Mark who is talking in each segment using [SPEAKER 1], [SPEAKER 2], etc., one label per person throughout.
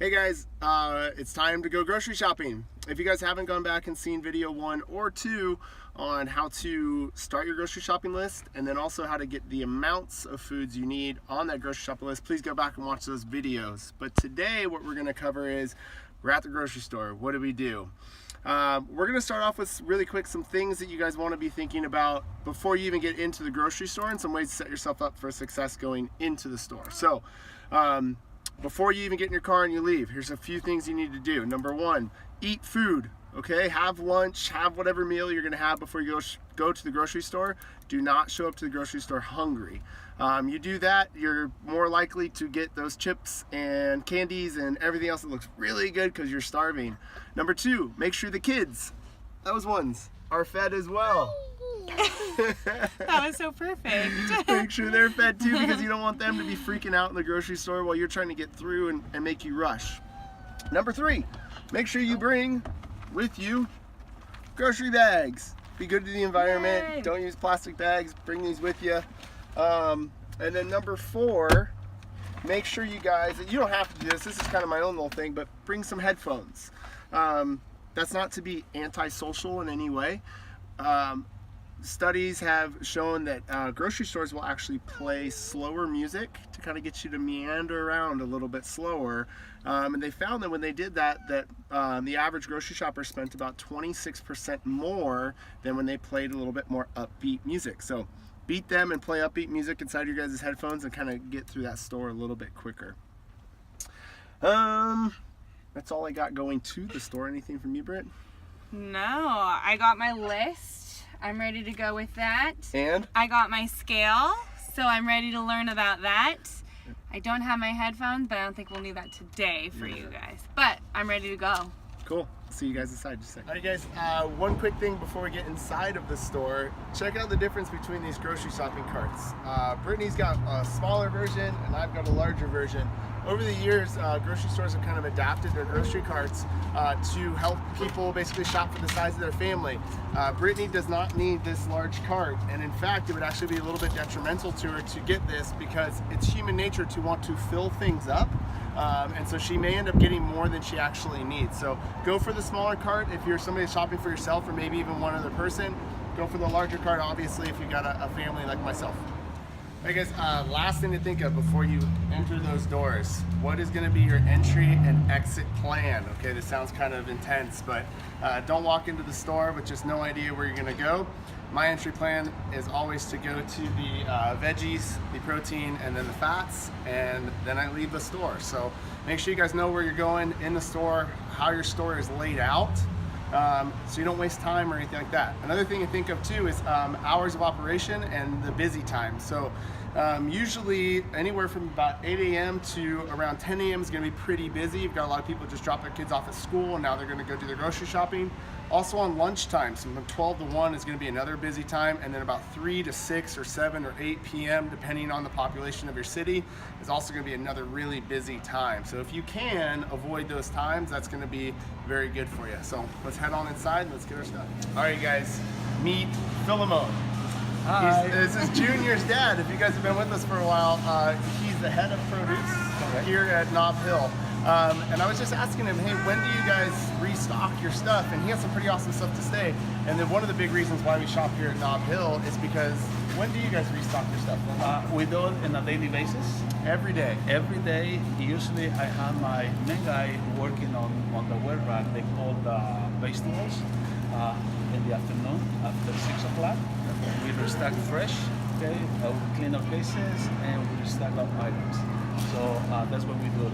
[SPEAKER 1] Hey guys, it's time to go grocery shopping. If you guys haven't gone back and seen video 1 or 2 on how to start your grocery shopping list and then also how to get the amounts of foods you need on that grocery shopping list, please go back and watch those videos. But today what we're going to cover is we're at the grocery store. What do we do? We're going to start off with really quick some things that you guys want to be thinking about before you even get into the grocery store and some ways to set yourself up for success going into the store. So, before you even get in your car and you leave, here's a few things you need to do. Number 1, eat food. Okay, have lunch, have whatever meal you're gonna have before you go to the grocery store. Do not show up to the grocery store hungry. You do that, you're more likely to get those chips and candies and everything else that looks really good because you're starving. Number 2, make sure the kids, those ones, are fed as well.
[SPEAKER 2] That was so perfect.
[SPEAKER 1] Make sure they're fed too, because you don't want them to be freaking out in the grocery store while you're trying to get through and make you rush. Number 3, make sure you bring with you grocery bags. Be good to the environment.
[SPEAKER 2] Yay.
[SPEAKER 1] Don't use plastic bags. Bring these with you. And then number 4, make sure you guys, you don't have to do this, this is kind of my own little thing, but bring some headphones. That's not to be antisocial in any way. Studies have shown that grocery stores will actually play slower music to kind of get you to meander around a little bit slower. And they found that when they did that, the average grocery shopper spent about 26% more than when they played a little bit more upbeat music. So beat them and play upbeat music inside your guys' headphones and kind of get through that store a little bit quicker. That's all I got going to the store. Anything from you, Britt?
[SPEAKER 2] No, I got my list. I'm ready to go with that.
[SPEAKER 1] And?
[SPEAKER 2] I got my scale, so I'm ready to learn about that. I don't have my headphones, but I don't think we'll need that today for you guys. But I'm ready to go.
[SPEAKER 1] Cool. See you guys inside just a second. Alright guys, one quick thing before we get inside of the store. Check out the difference between these grocery shopping carts. Brittany's got a smaller version and I've got a larger version. Over the years, grocery stores have kind of adapted their grocery carts to help people basically shop for the size of their family. Brittany does not need this large cart, and in fact, it would actually be a little bit detrimental to her to get this because it's human nature to want to fill things up. And so she may end up getting more than she actually needs. So go for the smaller cart if you're somebody shopping for yourself or maybe even one other person. Go for the larger cart, obviously, if you've got a family like myself. Alright guys, last thing to think of before you enter those doors. What is going to be your entry and exit plan? Okay, this sounds kind of intense, but don't walk into the store with just no idea where you're going to go. My entry plan is always to go to the veggies, the protein, and then the fats, and then I leave the store. So make sure you guys know where you're going in the store, how your store is laid out, so you don't waste time or anything like that. Another thing to think of too is hours of operation and the busy time. So usually anywhere from about 8 a.m. to around 10 a.m. is going to be pretty busy. You've got a lot of people just drop their kids off at school and now they're going to go do their grocery shopping. Also on lunchtime, so from 12 to 1 is going to be another busy time, and then about 3 to 6 or 7 or 8 p.m. depending on the population of your city is also going to be another really busy time. So if you can avoid those times, that's going to be very good for you. So let's head on inside and let's get our stuff. All right guys, meet Philemon.
[SPEAKER 3] Hi.
[SPEAKER 1] This is Junior's dad. If you guys have been with us for a while, he's the head of produce here at Nob Hill. And I was just asking him, hey, when do you guys restock your stuff? And he has some pretty awesome stuff to say. And then one of the big reasons why we shop here at Nob Hill is because when do you guys restock your stuff?
[SPEAKER 3] We do it on a daily basis.
[SPEAKER 1] Every day.
[SPEAKER 3] Every day. Usually I have my main guy working on the wet rack. They call the vegetables in the afternoon after 6 o'clock. We restock fresh, okay? We clean our cases and we restock our items. So that's what we do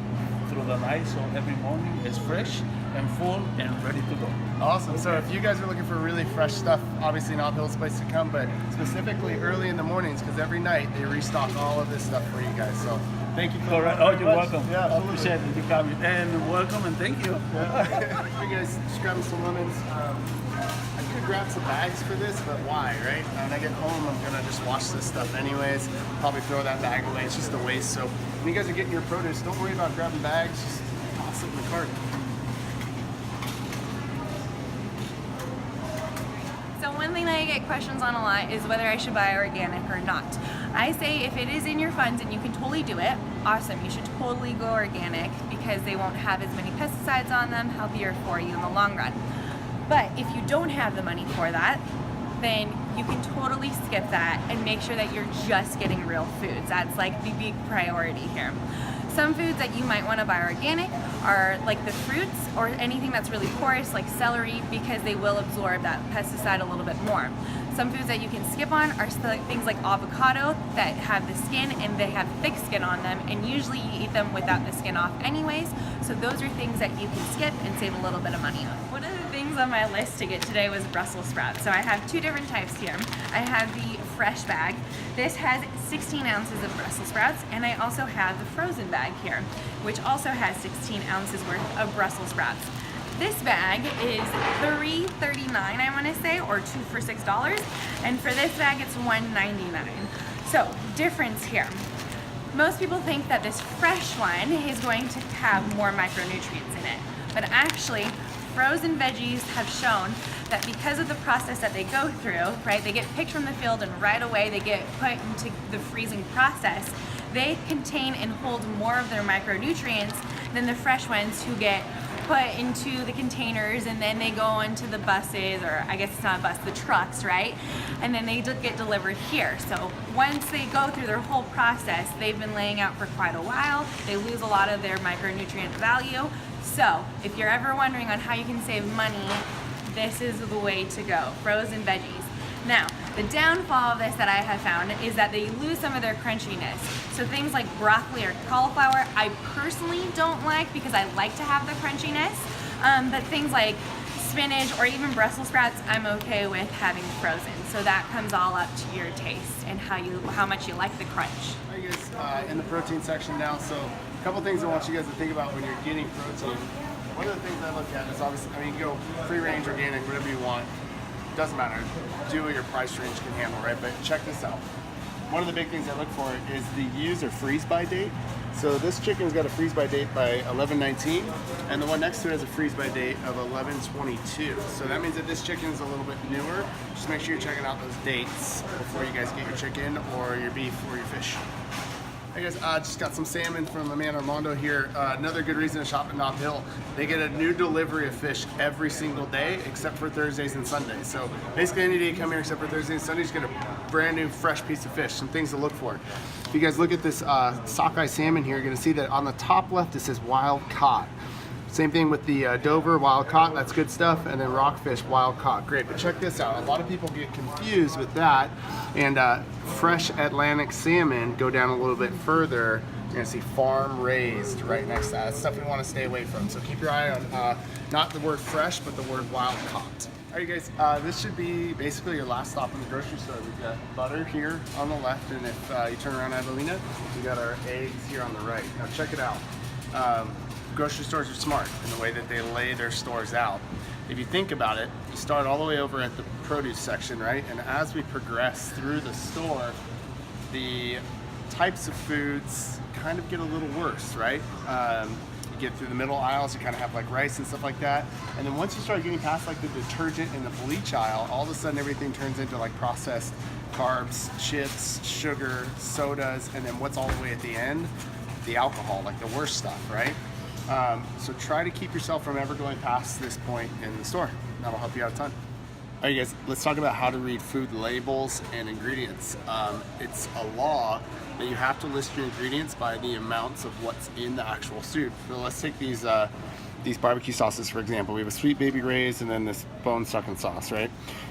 [SPEAKER 3] through the night. So every morning it's fresh and full and ready to go.
[SPEAKER 1] Awesome. So if you guys are looking for really fresh stuff, obviously Nob Hill's a place to come, but specifically early in the mornings, because every night they restock all of this stuff for you guys. So thank you.
[SPEAKER 3] All right. Oh, you're
[SPEAKER 1] much.
[SPEAKER 3] welcome.
[SPEAKER 1] Yeah,
[SPEAKER 3] I appreciate it. You coming. And welcome and thank you.
[SPEAKER 1] Yeah. You guys just grabbing some lemons. I could grab some bags for this, but why, right? When I get home, I'm gonna just wash this stuff anyways. Probably throw that bag away. It's just a waste. So when you guys are getting your produce, don't worry about grabbing bags. Just toss it in the cart.
[SPEAKER 2] So one thing that I get questions on a lot is whether I should buy organic or not. I say if it is in your funds and you can totally do it, awesome. You should totally go organic because they won't have as many pesticides on them, healthier for you in the long run. But if you don't have the money for that, then you can totally skip that and make sure that you're just getting real foods. That's like the big priority here. Some foods that you might want to buy organic are like the fruits or anything that's really porous like celery, because they will absorb that pesticide a little bit more. Some foods that you can skip on are things like avocado that have the skin and they have thick skin on them, and usually you eat them without the skin off anyways. So those are things that you can skip and save a little bit of money on. One of the things on my list to get today was Brussels sprouts. So I have two different types here. I have the fresh bag. This has 16 ounces of Brussels sprouts, and I also have the frozen bag here, which also has 16 ounces worth of Brussels sprouts. This bag is $3.39, I want to say, or 2 for $6, and for this bag it's $1.99. So difference here. Most people think that this fresh one is going to have more micronutrients in it, but actually frozen veggies have shown that because of the process that they go through, right, they get picked from the field and right away they get put into the freezing process, they contain and hold more of their micronutrients than the fresh ones who get put into the containers and then they go into the buses, or I guess it's not a bus, the trucks, right? And then they get delivered here. So once they go through their whole process, they've been laying out for quite a while, they lose a lot of their micronutrient value. So if you're ever wondering on how you can save money, this is the way to go, frozen veggies. Now, the downfall of this that I have found is that they lose some of their crunchiness. So things like broccoli or cauliflower, I personally don't like because I like to have the crunchiness. But things like spinach or even Brussels sprouts, I'm okay with having frozen. So that comes all up to your taste and how much you like the crunch.
[SPEAKER 1] All right, guys, in the protein section now. So a couple things I want you guys to think about when you're getting protein. One of the things I look at is obviously, I mean, you can go free range, organic, whatever you want. Doesn't matter. Do what your price range can handle, right? But check this out. One of the big things I look for is the use or freeze by date. So this chicken's got a freeze by date by 11/19, and the one next to it has a freeze by date of 11/22. So that means that this chicken is a little bit newer. Just make sure you're checking out those dates before you guys get your chicken or your beef or your fish. Hey guys, just got some salmon from my man Armando here. Another good reason to shop at Nob Hill. They get a new delivery of fish every single day except for Thursdays and Sundays. So basically any day you come here except for Thursdays and Sundays, you get a brand new fresh piece of fish, some things to look for. If you guys look at this sockeye salmon here, you're gonna see that on the top left it says wild caught. Same thing with the Dover wild caught, that's good stuff, and then rockfish wild caught, great. But check this out, a lot of people get confused with that, and fresh Atlantic salmon, go down a little bit further, you're gonna see farm raised right next to that. That's stuff we wanna stay away from. So keep your eye on not the word fresh, but the word wild caught. All right, you guys, this should be basically your last stop in the grocery store. We've got butter here on the left, and if you turn around Adelina, we got our eggs here on the right. Now check it out. Grocery stores are smart in the way that they lay their stores out. If you think about it, you start all the way over at the produce section, right? And as we progress through the store, the types of foods kind of get a little worse, right? You get through the middle aisles, you kind of have like rice and stuff like that. And then once you start getting past like the detergent and the bleach aisle, all of a sudden everything turns into like processed carbs, chips, sugar, sodas, and then what's all the way at the end? The alcohol, like the worst stuff, right? So try to keep yourself from ever going past this point in the store. That'll help you out a ton. All right, guys, let's talk about how to read food labels and ingredients. It's a law that you have to list your ingredients by the amounts of what's in the actual soup. So let's take these barbecue sauces, for example. We have a Sweet Baby Ray's and then this bone sucking sauce, right?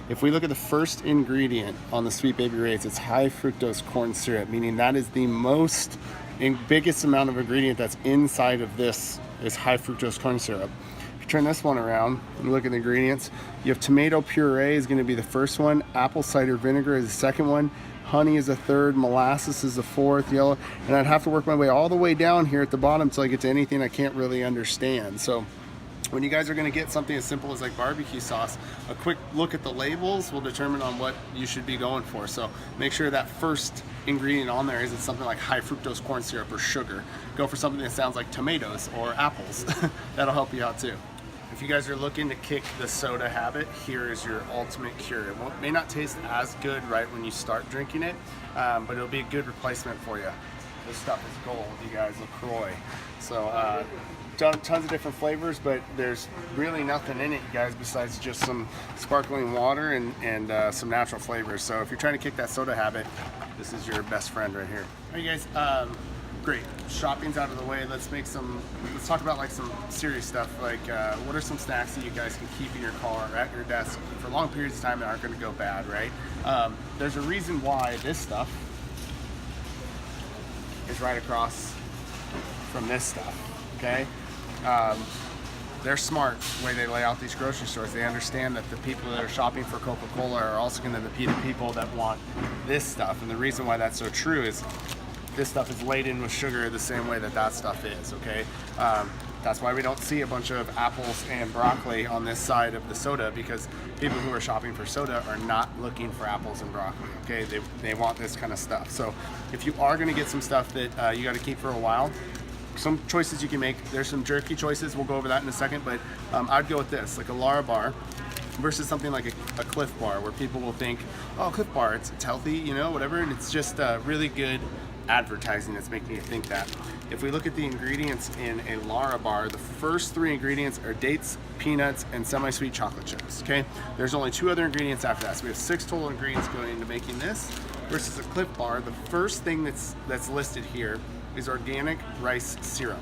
[SPEAKER 1] If we look at the first ingredient on the Sweet Baby Ray's, it's high fructose corn syrup, meaning that is the biggest amount of ingredient that's inside of this is high fructose corn syrup. If you turn this one around and look at the ingredients, you have tomato puree is going to be the first one, apple cider vinegar is the second one, honey is the third, molasses is the fourth, yellow, and I'd have to work my way all the way down here at the bottom till I get to anything I can't really understand. So when you guys are going to get something as simple as like barbecue sauce, a quick look at the labels will determine on what you should be going for. So make sure that first ingredient on there isn't something like high fructose corn syrup or sugar. Go for something that sounds like tomatoes or apples. That'll help you out too. if you guys are looking to kick the soda habit, here is your ultimate cure. It may not taste as good right when you start drinking it, but it'll be a good replacement for you. This stuff is gold, you guys. LaCroix. So tons of different flavors, but there's really nothing in it, you guys, besides just some sparkling water and some natural flavors. So if you're trying to kick that soda habit, this is your best friend right here. All right, guys. Great. Shopping's out of the way. Let's talk about like some serious stuff. Like, what are some snacks that you guys can keep in your car or at your desk for long periods of time that aren't going to go bad, right? There's a reason why this stuff is right across from this stuff, okay? They're smart the way they lay out these grocery stores. They understand that the people that are shopping for Coca-Cola are also going to be the people that want this stuff. And the reason why that's so true is this stuff is laden with sugar the same way that that stuff is, okay? That's why we don't see a bunch of apples and broccoli on this side of the soda, because people who are shopping for soda are not looking for apples and broccoli, okay? They want this kind of stuff. So if you are gonna get some stuff that you gotta keep for a while, some choices you can make. There's some jerky choices, we'll go over that in a second, but I'd go with this, like a Larabar versus something like a Cliff Bar, where people will think, oh, Cliff Bar, it's healthy, you know, whatever, and it's just really good advertising that's making you think that. If we look at the ingredients in a Larabar, the first 3 ingredients are dates, peanuts, and semi-sweet chocolate chips, okay? There's only 2 other ingredients after that, so we have 6 total ingredients going into making this, versus a Cliff Bar. The first thing that's listed here is organic rice syrup.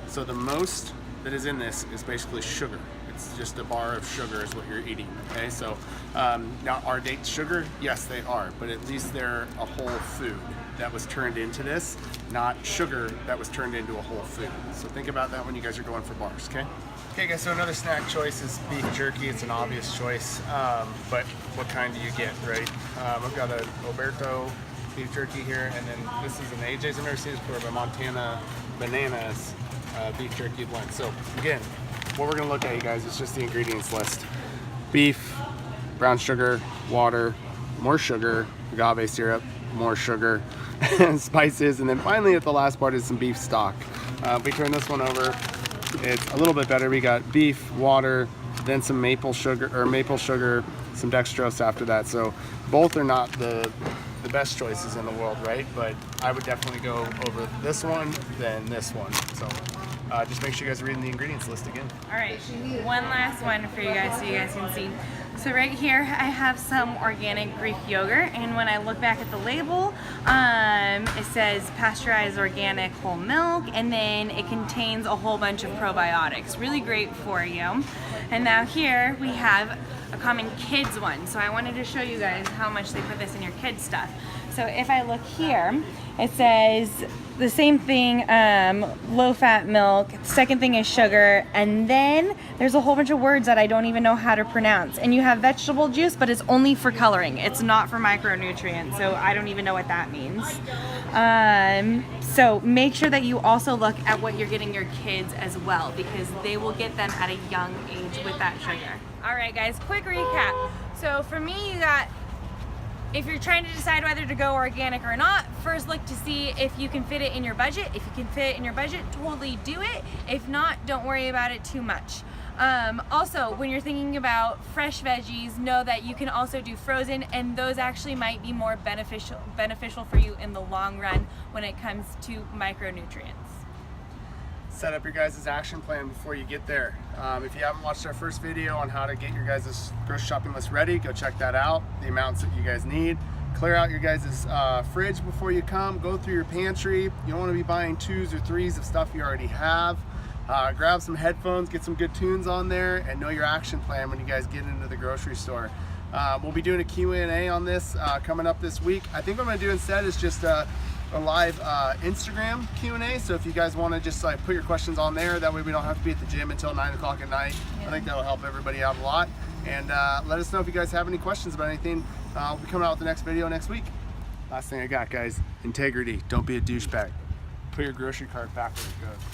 [SPEAKER 1] So the most that is in this is basically sugar. It's just a bar of sugar is what you're eating, okay? So now, are dates sugar? Yes, they are, but at least they're a whole food that was turned into this, not sugar that was turned into a whole food. So think about that when you guys are going for bars, okay? Okay guys, so another snack choice is beef jerky. It's an obvious choice, but what kind do you get, right? I've got an Oberto beef jerky here, and then this is an AJ's. I've never seen this before, but Montana Bananas beef jerky blend. So again, what we're gonna look at, you guys, is just the ingredients list. Beef, brown sugar, water, more sugar, agave syrup, more sugar, spices, and then finally at the last part is some beef stock. If we turn this one over, it's a little bit better. We got beef, water, then some maple sugar, some dextrose after that. So both are not the best choices in the world, right? But I would definitely go over this one than this one. So just make sure you guys are reading the ingredients list again.
[SPEAKER 2] All right, one last one for you guys so you guys can see. So right here I have some organic Greek yogurt, and when I look back at the label, it says pasteurized organic whole milk, and then it contains a whole bunch of probiotics. Really great for you. And now here we have a common kids one. So I wanted to show you guys how much they put this in your kids stuff. So if I look here, it says the same thing, low fat milk, second thing is sugar, and then there's a whole bunch of words that I don't even know how to pronounce. And you have vegetable juice, but it's only for coloring. It's not for micronutrients, so I don't even know what that means. So make sure that you also look at what you're getting your kids as well, because they will get them at a young age with that sugar. All right guys, quick recap. So for me, you got, if you're trying to decide whether to go organic or not, first look to see if you can fit it in your budget. If you can fit it in your budget, totally do it. If not, don't worry about it too much. Also, when you're thinking about fresh veggies, know that you can also do frozen, and those actually might be more beneficial for you in the long run when it comes to micronutrients.
[SPEAKER 1] Set up your guys' action plan before you get there. If you haven't watched our first video on how to get your guys' grocery shopping list ready, go check that out. The amounts that you guys need. Clear out your guys' fridge before you come. Go through your pantry. You don't want to be buying 2s or 3s of stuff you already have. Grab some headphones, get some good tunes on there, and know your action plan when you guys get into the grocery store. We'll be doing a Q&A on this coming up this week. I think what I'm going to do instead is just a live Instagram Q&A. So if you guys want to just like put your questions on there, that way we don't have to be at the gym until 9 o'clock at night. Yeah. I think that'll help everybody out a lot. And let us know if you guys have any questions about anything. I'll be coming out with the next video next week. Last thing I got, guys, integrity. Don't be a douchebag. Put your grocery cart back where it goes.